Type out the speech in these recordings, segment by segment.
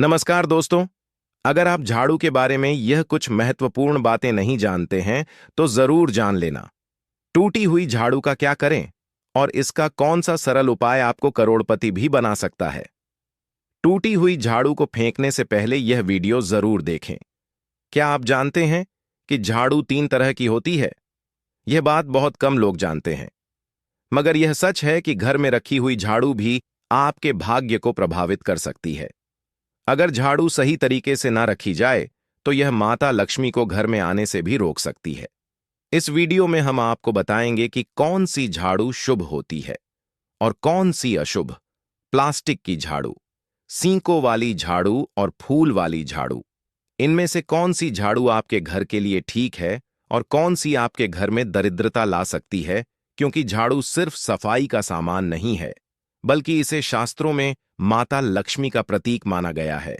नमस्कार दोस्तों। अगर आप झाड़ू के बारे में यह कुछ महत्वपूर्ण बातें नहीं जानते हैं तो जरूर जान लेना। टूटी हुई झाड़ू का क्या करें और इसका कौन सा सरल उपाय आपको करोड़पति भी बना सकता है। टूटी हुई झाड़ू को फेंकने से पहले यह वीडियो जरूर देखें। क्या आप जानते हैं कि झाड़ू 3 तरह की होती है? यह बात बहुत कम लोग जानते हैं, मगर यह सच है कि घर में रखी हुई झाड़ू भी आपके भाग्य को प्रभावित कर सकती है। अगर झाड़ू सही तरीके से ना रखी जाए तो यह माता लक्ष्मी को घर में आने से भी रोक सकती है। इस वीडियो में हम आपको बताएंगे कि कौन सी झाड़ू शुभ होती है और कौन सी अशुभ। प्लास्टिक की झाड़ू, सींकों वाली झाड़ू और फूल वाली झाड़ू, इनमें से कौन सी झाड़ू आपके घर के लिए ठीक है और कौन सी आपके घर में दरिद्रता ला सकती है, क्योंकि झाड़ू सिर्फ सफाई का सामान नहीं है, बल्कि इसे शास्त्रों में माता लक्ष्मी का प्रतीक माना गया है।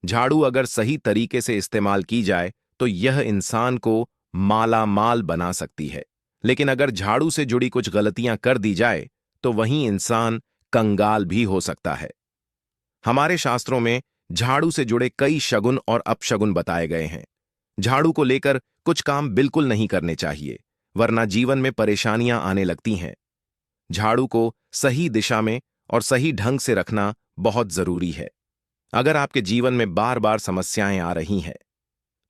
झाड़ू अगर सही तरीके से इस्तेमाल की जाए तो यह इंसान को माला माल बना सकती है, लेकिन अगर झाड़ू से जुड़ी कुछ गलतियां कर दी जाए तो वहीं इंसान कंगाल भी हो सकता है। हमारे शास्त्रों में झाड़ू से जुड़े कई शगुन और अपशगुन बताए गए हैं। झाड़ू को लेकर कुछ काम बिल्कुल नहीं करने चाहिए, वरना जीवन में परेशानियां आने लगती हैं। झाड़ू को सही दिशा में और सही ढंग से रखना बहुत जरूरी है। अगर आपके जीवन में बार बार समस्याएं आ रही हैं,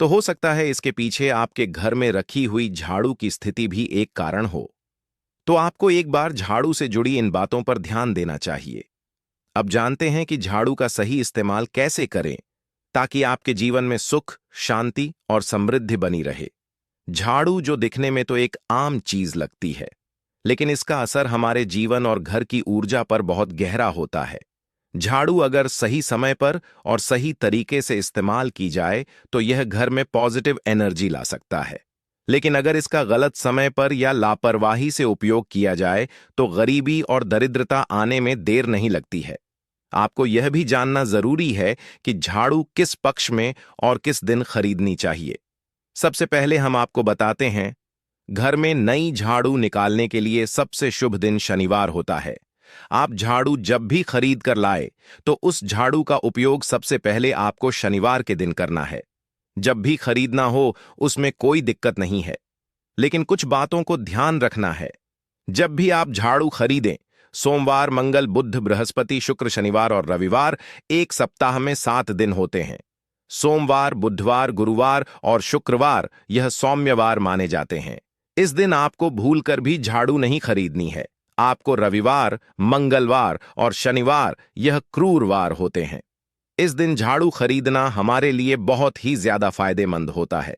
तो हो सकता है इसके पीछे आपके घर में रखी हुई झाड़ू की स्थिति भी एक कारण हो। तो आपको एक बार झाड़ू से जुड़ी इन बातों पर ध्यान देना चाहिए। अब जानते हैं कि झाड़ू का सही इस्तेमाल कैसे करें ताकि आपके जीवन में सुख, शांति और समृद्धि बनी रहे। झाड़ू जो दिखने में तो एक आम चीज लगती है, लेकिन इसका असर हमारे जीवन और घर की ऊर्जा पर बहुत गहरा होता है। झाड़ू अगर सही समय पर और सही तरीके से इस्तेमाल की जाए तो यह घर में पॉजिटिव एनर्जी ला सकता है, लेकिन अगर इसका गलत समय पर या लापरवाही से उपयोग किया जाए तो गरीबी और दरिद्रता आने में देर नहीं लगती है। आपको यह भी जानना जरूरी है कि झाड़ू किस पक्ष में और किस दिन खरीदनी चाहिए। सबसे पहले हम आपको बताते हैं, घर में नई झाड़ू निकालने के लिए सबसे शुभ दिन शनिवार होता है। आप झाड़ू जब भी खरीद कर लाए तो उस झाड़ू का उपयोग सबसे पहले आपको शनिवार के दिन करना है। जब भी खरीदना हो उसमें कोई दिक्कत नहीं है, लेकिन कुछ बातों को ध्यान रखना है। जब भी आप झाड़ू खरीदें, सोमवार, मंगल, बुध, बृहस्पति, शुक्र, शनिवार और रविवार, एक सप्ताह में 7 दिन होते हैं। सोमवार, बुधवार, गुरुवार और शुक्रवार यह सौम्यवार माने जाते हैं। इस दिन आपको भूलकर भी झाड़ू नहीं खरीदनी है। आपको रविवार, मंगलवार और शनिवार यह क्रूरवार होते हैं। इस दिन झाड़ू खरीदना हमारे लिए बहुत ही ज्यादा फायदेमंद होता है।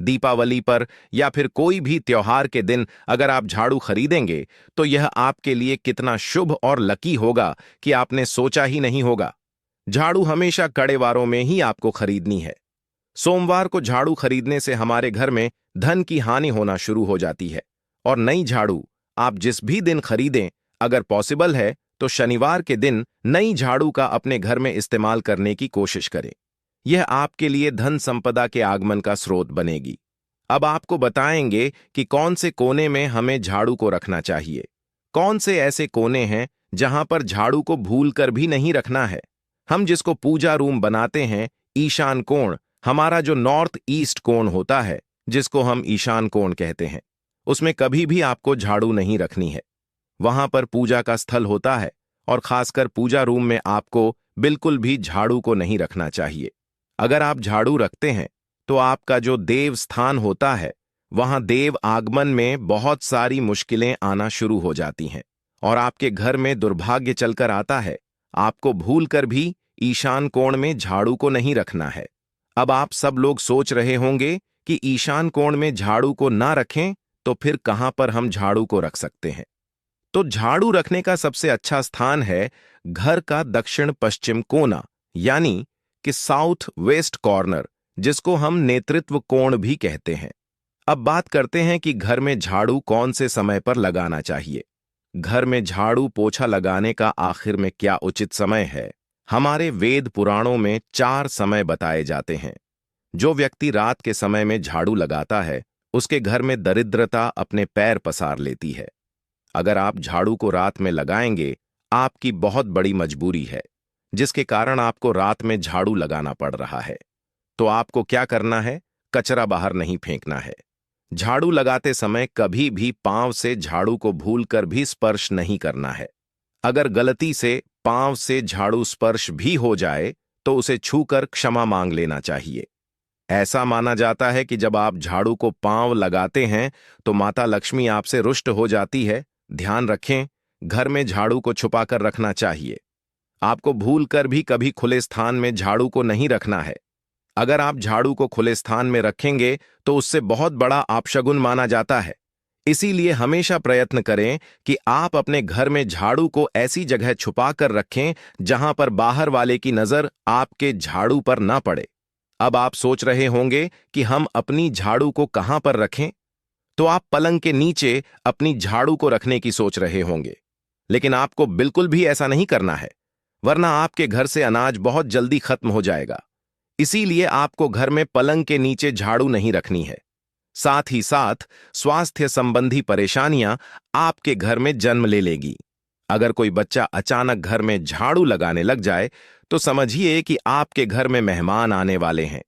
दीपावली पर या फिर कोई भी त्योहार के दिन अगर आप झाड़ू खरीदेंगे तो यह आपके लिए कितना शुभ और लकी होगा कि आपने सोचा ही नहीं होगा। झाड़ू हमेशा कड़े वारों में ही आपको खरीदनी है। सोमवार को झाड़ू खरीदने से हमारे घर में धन की हानि होना शुरू हो जाती है, और नई झाड़ू आप जिस भी दिन खरीदें, अगर पॉसिबल है तो शनिवार के दिन नई झाड़ू का अपने घर में इस्तेमाल करने की कोशिश करें। यह आपके लिए धन संपदा के आगमन का स्रोत बनेगी। अब आपको बताएंगे कि कौन से कोने में हमें झाड़ू को रखना चाहिए। कौन से ऐसे कोने हैं जहां पर झाड़ू को भूलकर भी नहीं रखना है। हम जिसको पूजा रूम बनाते हैं, ईशान कोण, हमारा जो नॉर्थ ईस्ट कोण होता है, जिसको हम ईशान कोण कहते हैं, उसमें कभी भी आपको झाड़ू नहीं रखनी है। वहां पर पूजा का स्थल होता है, और खासकर पूजा रूम में आपको बिल्कुल भी झाड़ू को नहीं रखना चाहिए। अगर आप झाड़ू रखते हैं तो आपका जो देव स्थान होता है, वहां देव आगमन में बहुत सारी मुश्किलें आना शुरू हो जाती हैं और आपके घर में दुर्भाग्य चलकर आता है। आपको भूलकर भी ईशान कोण में झाड़ू को नहीं रखना है। अब आप सब लोग सोच रहे होंगे कि ईशान कोण में झाड़ू को ना रखें तो फिर कहां पर हम झाड़ू को रख सकते हैं। तो झाड़ू रखने का सबसे अच्छा स्थान है घर का दक्षिण पश्चिम कोना, यानी कि साउथ वेस्ट कॉर्नर, जिसको हम नेतृत्व कोण भी कहते हैं। अब बात करते हैं कि घर में झाड़ू कौन से समय पर लगाना चाहिए। घर में झाड़ू पोछा लगाने का आखिर में क्या उचित समय है? हमारे वेद पुराणों में 4 समय बताए जाते हैं। जो व्यक्ति रात के समय में झाड़ू लगाता है, उसके घर में दरिद्रता अपने पैर पसार लेती है। अगर आप झाड़ू को रात में लगाएंगे, आपकी बहुत बड़ी मजबूरी है। जिसके कारण आपको रात में झाड़ू लगाना पड़ रहा है। तो आपको क्या करना है? कचरा बाहर नहीं फेंकना है। झाड़ू लगाते समय कभी भी पांव से झाड़ू को भूलकर भी स्पर्श नहीं करना है। अगर गलती से पांव से झाड़ू स्पर्श भी हो जाए तो उसे छूकर क्षमा मांग लेना चाहिए। ऐसा माना जाता है कि जब आप झाड़ू को पांव लगाते हैं तो माता लक्ष्मी आपसे रुष्ट हो जाती है। ध्यान रखें, घर में झाड़ू को छुपाकर रखना चाहिए। आपको भूलकर भी कभी खुले स्थान में झाड़ू को नहीं रखना है। अगर आप झाड़ू को खुले स्थान में रखेंगे तो उससे बहुत बड़ा अपशगुन माना जाता है। इसीलिए हमेशा प्रयत्न करें कि आप अपने घर में झाड़ू को ऐसी जगह छुपा कर रखें जहां पर बाहर वाले की नजर आपके झाड़ू पर ना पड़े। अब आप सोच रहे होंगे कि हम अपनी झाड़ू को कहां पर रखें? तो आप पलंग के नीचे अपनी झाड़ू को रखने की सोच रहे होंगे। लेकिन आपको बिल्कुल भी ऐसा नहीं करना है, वरना आपके घर से अनाज बहुत जल्दी खत्म हो जाएगा। इसीलिए आपको घर में पलंग के नीचे झाड़ू नहीं रखनी है। साथ ही साथ स्वास्थ्य संबंधी परेशानियां आपके घर में जन्म ले लेगी। अगर कोई बच्चा अचानक घर में झाड़ू लगाने लग जाए तो समझिए कि आपके घर में मेहमान आने वाले हैं।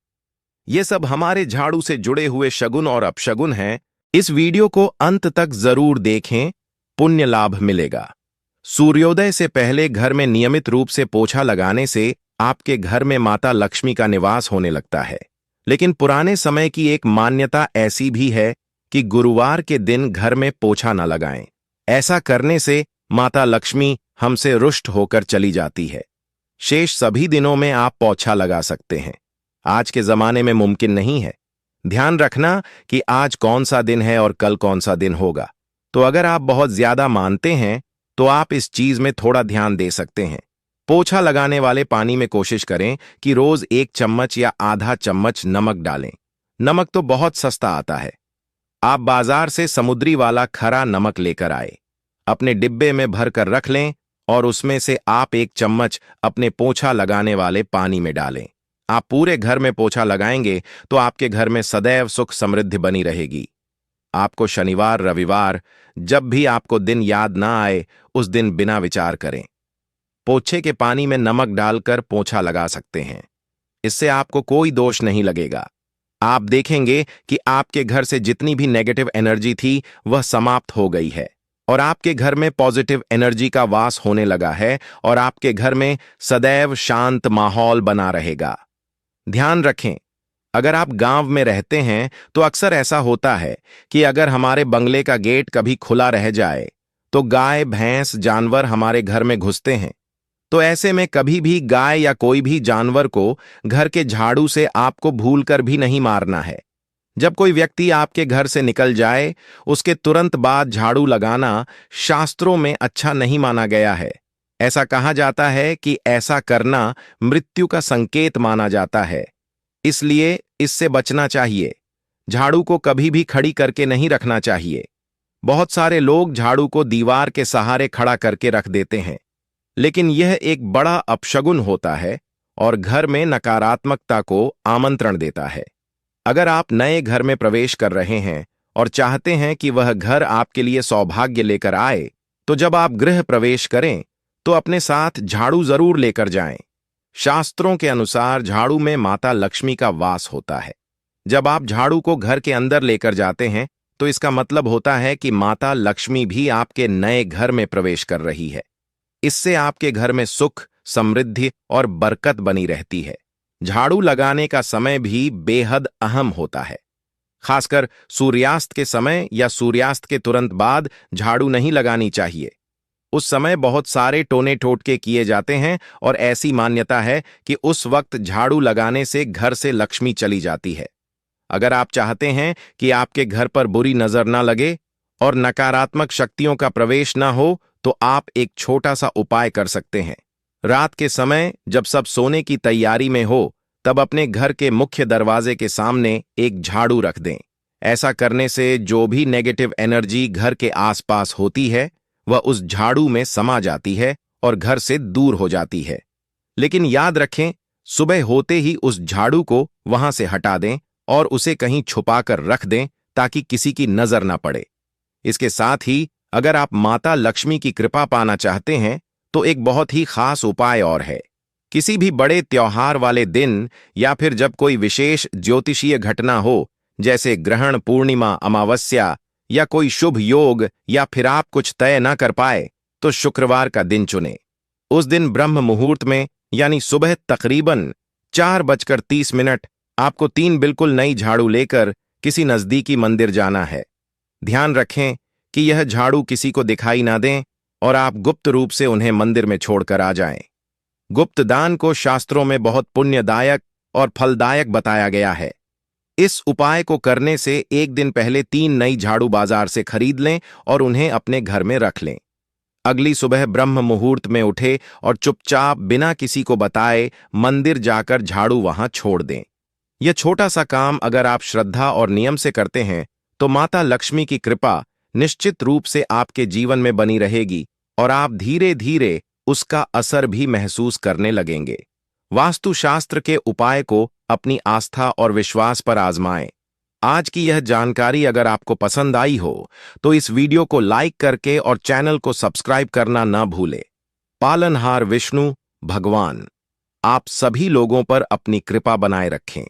ये सब हमारे झाड़ू से जुड़े हुए शगुन और अपशगुन हैं। इस वीडियो को अंत तक जरूर देखें, पुण्य लाभ मिलेगा। सूर्योदय से पहले घर में नियमित रूप से पोछा लगाने से आपके घर में माता लक्ष्मी का निवास होने लगता है। लेकिन पुराने समय की एक मान्यता ऐसी भी है कि गुरुवार के दिन घर में पोछा न लगाएं। ऐसा करने से माता लक्ष्मी हमसे रुष्ट होकर चली जाती है। शेष सभी दिनों में आप पोछा लगा सकते हैं। आज के जमाने में मुमकिन नहीं है। ध्यान रखना कि आज कौन सा दिन है और कल कौन सा दिन होगा। तो अगर आप बहुत ज्यादा मानते हैं तो आप इस चीज में थोड़ा ध्यान दे सकते हैं। पोछा लगाने वाले पानी में कोशिश करें कि रोज 1 चम्मच या आधा चम्मच नमक डालें। नमक तो बहुत सस्ता आता है। आप बाजार से समुद्री वाला खरा नमक लेकर आए, अपने डिब्बे में भर कर रख लें और उसमें से आप 1 चम्मच अपने पोछा लगाने वाले पानी में डालें। आप पूरे घर में पोछा लगाएंगे तो आपके घर में सदैव सुख समृद्धि बनी रहेगी। आपको शनिवार रविवार जब भी आपको दिन याद ना आए उस दिन बिना विचार करें पोछे के पानी में नमक डालकर पोछा लगा सकते हैं। इससे आपको कोई दोष नहीं लगेगा। आप देखेंगे कि आपके घर से जितनी भी नेगेटिव एनर्जी थी वह समाप्त हो गई है और आपके घर में पॉजिटिव एनर्जी का वास होने लगा है और आपके घर में सदैव शांत माहौल बना रहेगा। ध्यान रखें, अगर आप गांव में रहते हैं तो अक्सर ऐसा होता है कि अगर हमारे बंगले का गेट कभी खुला रह जाए तो गाय भैंस जानवर हमारे घर में घुसते हैं। तो ऐसे में कभी भी गाय या कोई भी जानवर को घर के झाड़ू से आपको भूलकर भी नहीं मारना है। जब कोई व्यक्ति आपके घर से निकल जाए उसके तुरंत बाद झाड़ू लगाना शास्त्रों में अच्छा नहीं माना गया है। ऐसा कहा जाता है कि ऐसा करना मृत्यु का संकेत माना जाता है, इसलिए इससे बचना चाहिए। झाड़ू को कभी भी खड़ी करके नहीं रखना चाहिए। बहुत सारे लोग झाड़ू को दीवार के सहारे खड़ा करके रख देते हैं, लेकिन यह एक बड़ा अपशगुन होता है और घर में नकारात्मकता को आमंत्रण देता है। अगर आप नए घर में प्रवेश कर रहे हैं और चाहते हैं कि वह घर आपके लिए सौभाग्य लेकर आए, तो जब आप गृह प्रवेश करें तो अपने साथ झाड़ू जरूर लेकर जाएं। शास्त्रों के अनुसार झाड़ू में माता लक्ष्मी का वास होता है। जब आप झाड़ू को घर के अंदर लेकर जाते हैं तो इसका मतलब होता है कि माता लक्ष्मी भी आपके नए घर में प्रवेश कर रही है। इससे आपके घर में सुख समृद्धि और बरकत बनी रहती है। झाड़ू लगाने का समय भी बेहद अहम होता है। खासकर सूर्यास्त के समय या सूर्यास्त के तुरंत बाद झाड़ू नहीं लगानी चाहिए। उस समय बहुत सारे टोने टोटके किए जाते हैं और ऐसी मान्यता है कि उस वक्त झाड़ू लगाने से घर से लक्ष्मी चली जाती है। अगर आप चाहते हैं कि आपके घर पर बुरी नजर ना लगे और नकारात्मक शक्तियों का प्रवेश ना हो तो आप एक छोटा सा उपाय कर सकते हैं। रात के समय जब सब सोने की तैयारी में हो तब अपने घर के मुख्य दरवाजे के सामने एक झाड़ू रख दें। ऐसा करने से जो भी नेगेटिव एनर्जी घर के आसपास होती है वह उस झाड़ू में समा जाती है और घर से दूर हो जाती है। लेकिन याद रखें, सुबह होते ही उस झाड़ू को वहां से हटा दें और उसे कहीं छुपाकर रख दें ताकि किसी की नजर न पड़े। इसके साथ ही अगर आप माता लक्ष्मी की कृपा पाना चाहते हैं तो एक बहुत ही खास उपाय और है। किसी भी बड़े त्योहार वाले दिन या फिर जब कोई विशेष ज्योतिषीय घटना हो, जैसे ग्रहण, पूर्णिमा, अमावस्या या कोई शुभ योग, या फिर आप कुछ तय न कर पाए, तो शुक्रवार का दिन चुने। उस दिन ब्रह्म मुहूर्त में यानी सुबह तकरीबन 4:30 आपको 3 बिल्कुल नई झाड़ू लेकर किसी नजदीकी मंदिर जाना है। ध्यान रखें कि यह झाड़ू किसी को दिखाई ना दें और आप गुप्त रूप से उन्हें मंदिर में छोड़कर आ जाएं। गुप्त दान को शास्त्रों में बहुत पुण्यदायक और फलदायक बताया गया है। इस उपाय को करने से एक दिन पहले 3 नई झाड़ू बाजार से खरीद लें और उन्हें अपने घर में रख लें। अगली सुबह ब्रह्म मुहूर्त में उठे और चुपचाप बिना किसी को बताए मंदिर जाकर झाड़ू वहां छोड़ दें। यह छोटा सा काम अगर आप श्रद्धा और नियम से करते हैं तो माता लक्ष्मी की कृपा निश्चित रूप से आपके जीवन में बनी रहेगी और आप धीरे धीरे उसका असर भी महसूस करने लगेंगे। वास्तुशास्त्र के उपाय को अपनी आस्था और विश्वास पर आजमाएं। आज की यह जानकारी अगर आपको पसंद आई हो तो इस वीडियो को लाइक करके और चैनल को सब्सक्राइब करना न भूलें। पालनहार विष्णु भगवान आप सभी लोगों पर अपनी कृपा बनाए रखें।